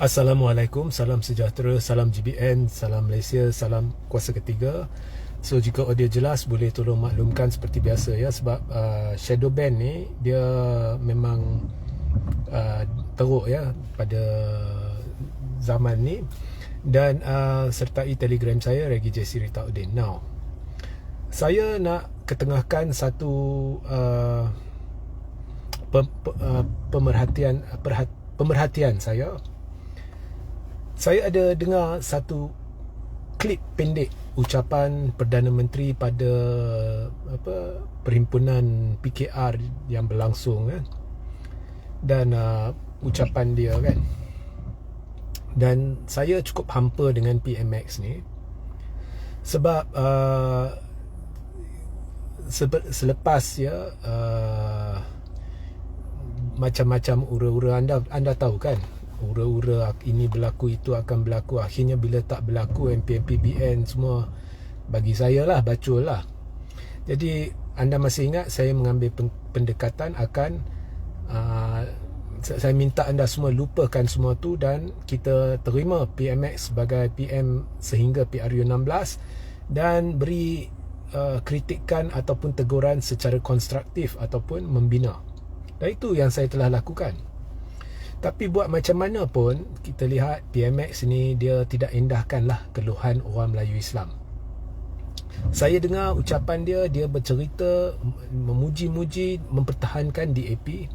Assalamualaikum, salam sejahtera, salam GBN, salam Malaysia, salam kuasa ketiga. So jika audio jelas boleh tolong maklumkan seperti biasa ya, sebab shadow ban ni dia memang teruk ya pada zaman ni. Dan sertai Telegram saya Regi Jesse Ritauddin. Now, saya nak ketengahkan satu pemerhatian saya. Saya ada dengar satu klip pendek ucapan Perdana Menteri pada perhimpunan PKR yang berlangsung kan. Dan ucapan dia kan. Dan saya cukup hampa dengan PMX ni sebab selepas ya macam-macam ura-ura, anda tahu kan, ura-ura ini berlaku, itu akan berlaku. Akhirnya bila tak berlaku, MPN semua bagi saya lah bacul lah. Jadi anda masih ingat saya mengambil pendekatan akan saya minta anda semua lupakan semua tu dan kita terima PMX sebagai PM sehingga PRU16 dan beri kritikan ataupun teguran secara konstruktif ataupun membina. Dan itu yang saya telah lakukan. Tapi buat macam mana pun, kita lihat PMX ni dia tidak indahkanlah keluhan orang Melayu Islam. Saya dengar ucapan dia, dia bercerita, memuji-muji, mempertahankan DAP.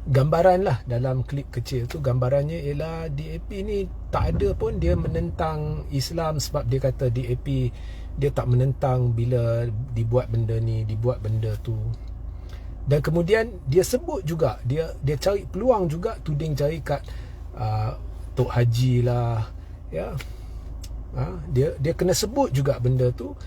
Gambaran lah dalam klip kecil tu, gambarannya ialah DAP ni tak ada pun dia menentang Islam, sebab dia kata DAP dia tak menentang bila dibuat benda ni, dibuat benda tu. Dan kemudian dia sebut juga, dia cari peluang juga, tuding cari kat Tok Haji lah ya. Dia kena sebut juga benda tu.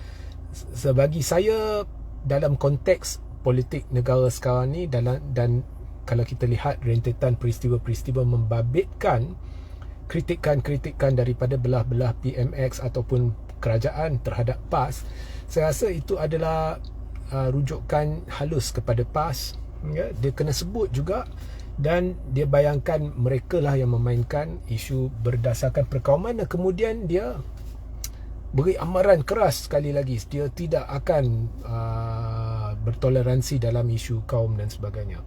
Sebagi saya dalam konteks politik negara sekarang ni, dan kalau kita lihat rentetan peristiwa-peristiwa membabitkan kritikan-kritikan daripada belah-belah PMX ataupun kerajaan terhadap PAS, saya rasa itu adalah rujukan halus kepada PAS ya. Dia kena sebut juga, dan dia bayangkan mereka lah yang memainkan isu berdasarkan perkauman, dan kemudian dia beri amaran keras sekali lagi, dia tidak akan bertoleransi dalam isu kaum dan sebagainya.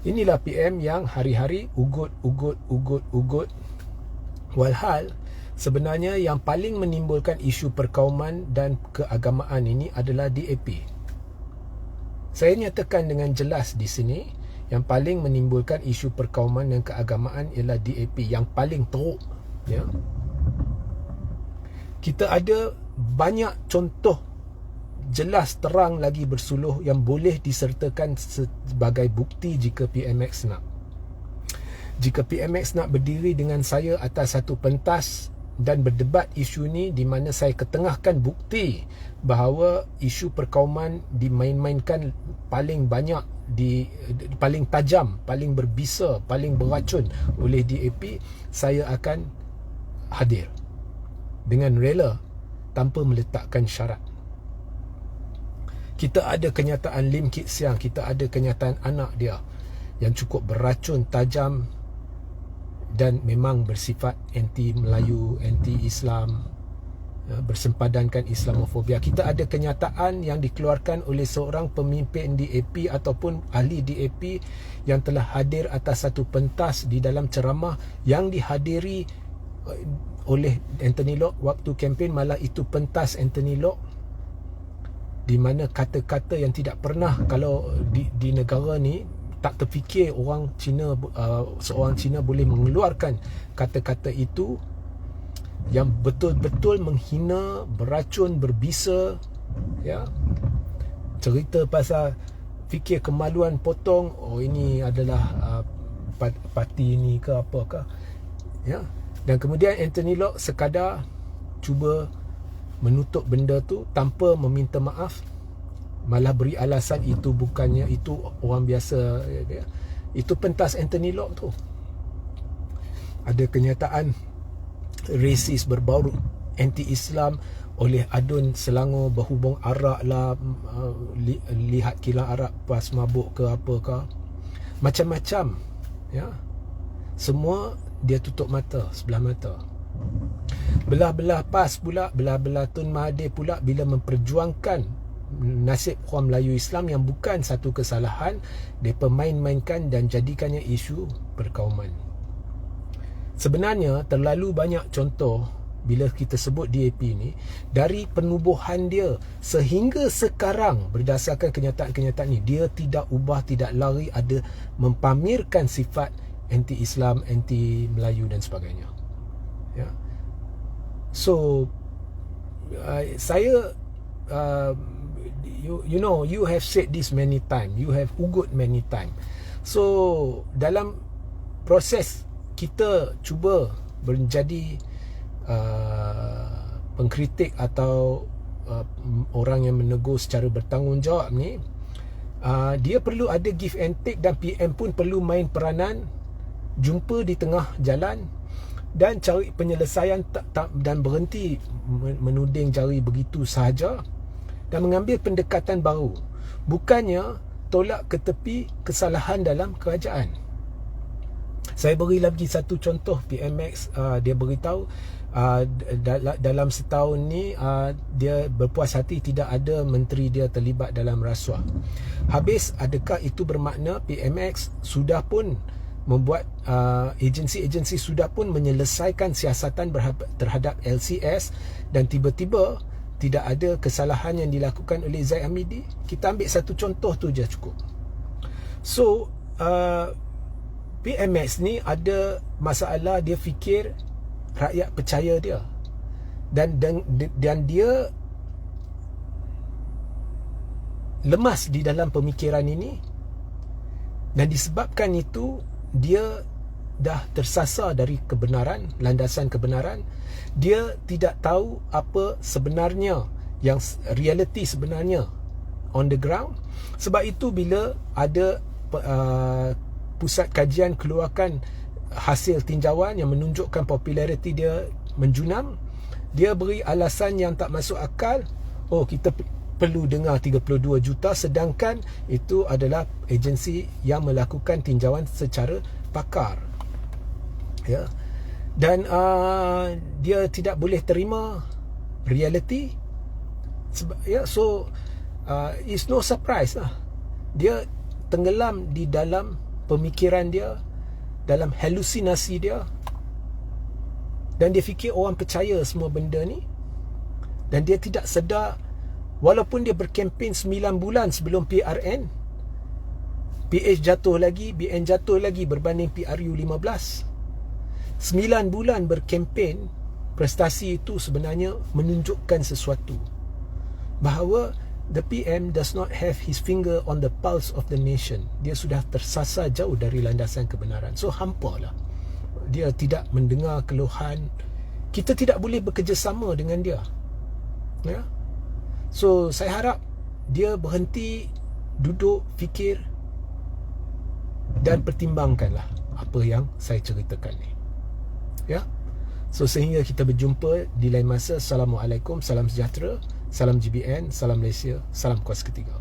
Inilah PM yang hari-hari ugut. Walhal sebenarnya yang paling menimbulkan isu perkauman dan keagamaan ini adalah DAP. Saya nyatakan dengan jelas di sini, yang paling menimbulkan isu perkauman dan keagamaan ialah DAP, yang paling teruk ya. Kita ada banyak contoh jelas terang lagi bersuluh yang boleh disertakan sebagai bukti jika PMX nak. Jika PMX nak berdiri dengan saya atas satu pentas dan berdebat isu ni, di mana saya ketengahkan bukti bahawa isu perkauman dimain-mainkan paling banyak, paling tajam, paling berbisa, paling beracun oleh DAP, saya akan hadir dengan rela tanpa meletakkan syarat. Kita ada kenyataan Lim Kit Siang, kita ada kenyataan anak dia yang cukup beracun, tajam dan memang bersifat anti-Melayu, anti-Islam, bersempadankan Islamofobia. Kita ada kenyataan yang dikeluarkan oleh seorang pemimpin DAP ataupun ahli DAP yang telah hadir atas satu pentas di dalam ceramah yang dihadiri oleh Anthony Locke waktu kempen, malah itu pentas Anthony Locke, di mana kata-kata yang tidak pernah, kalau di negara ni tak terfikir orang Cina, seorang Cina boleh mengeluarkan kata-kata itu yang betul-betul menghina, beracun, berbisa ya. Cerita pasal fikir kemaluan potong, oh ini adalah parti ini ke apakah ya. Dan kemudian Anthony Locke sekadar cuba menutup benda tu tanpa meminta maaf, malah beri alasan itu bukannya, itu orang biasa ya. Itu pentas Anthony Locke tu. Ada kenyataan rasis berbau anti-Islam oleh adun Selangor, berhubung arak lah, lihat kilang arak pas mabuk ke apa ke, macam-macam ya. Semua dia tutup mata, sebelah mata. Belah-belah PAS pula, belah-belah Tun Mahathir pula bila memperjuangkan nasib orang Melayu Islam yang bukan satu kesalahan, mereka main-mainkan dan jadikannya isu perkauman. Sebenarnya terlalu banyak contoh bila kita sebut DAP ni, dari penubuhan dia sehingga sekarang berdasarkan kenyataan-kenyataan ni, dia tidak ubah, tidak lari, ada mempamerkan sifat anti-Islam, anti-Melayu dan sebagainya. Ya. So saya you know, you have said this many time, you have ugut many time. So dalam proses kita cuba menjadi pengkritik atau orang yang menegur secara bertanggungjawab ni, dia perlu ada give and take, dan PM pun perlu main peranan, jumpa di tengah jalan dan cari penyelesaian, dan berhenti menuding jari begitu sahaja dan mengambil pendekatan baru, bukannya tolak ke tepi kesalahan dalam kerajaan. Saya beri lagi satu contoh. PMX dia beritahu dalam setahun ni dia berpuas hati tidak ada menteri dia terlibat dalam rasuah. Habis, adakah itu bermakna PMX sudah pun membuat agensi-agensi sudah pun menyelesaikan siasatan terhadap LCS dan tiba-tiba tidak ada kesalahan yang dilakukan oleh Zaid Hamidi? Kita ambil satu contoh tu je cukup. So PMX ni ada masalah, dia fikir rakyat percaya dia, dan dia lemas di dalam pemikiran ini, dan disebabkan itu dia dah tersasar dari kebenaran, landasan kebenaran. Dia tidak tahu apa sebenarnya, yang reality sebenarnya on the ground. Sebab itu bila ada pusat kajian keluarkan hasil tinjauan yang menunjukkan populariti dia menjunam, dia beri alasan yang tak masuk akal. Oh, kita perlu dengar 32 juta, sedangkan itu adalah agensi yang melakukan tinjauan secara pakar. Ya. Dan dia tidak boleh terima reality. Ya, so it's no surprise lah. Dia tenggelam di dalam pemikiran dia, dalam halusinasi dia, dan dia fikir orang percaya semua benda ni, dan dia tidak sedar. Walaupun dia berkempen 9 bulan sebelum PRN, PH jatuh lagi, BN jatuh lagi berbanding PRU 15. 9 bulan berkempen, prestasi itu sebenarnya menunjukkan sesuatu, bahawa the PM does not have his finger on the pulse of the nation. Dia sudah tersasar jauh dari landasan kebenaran. So hampalah. Dia tidak mendengar keluhan. Kita tidak boleh bekerjasama dengan dia. Ya. So saya harap dia berhenti duduk fikir dan pertimbangkanlah apa yang saya ceritakan ni. Ya. So sehingga kita berjumpa di lain masa. Assalamualaikum, salam sejahtera, salam GBN, salam Malaysia, salam kuasa ketiga.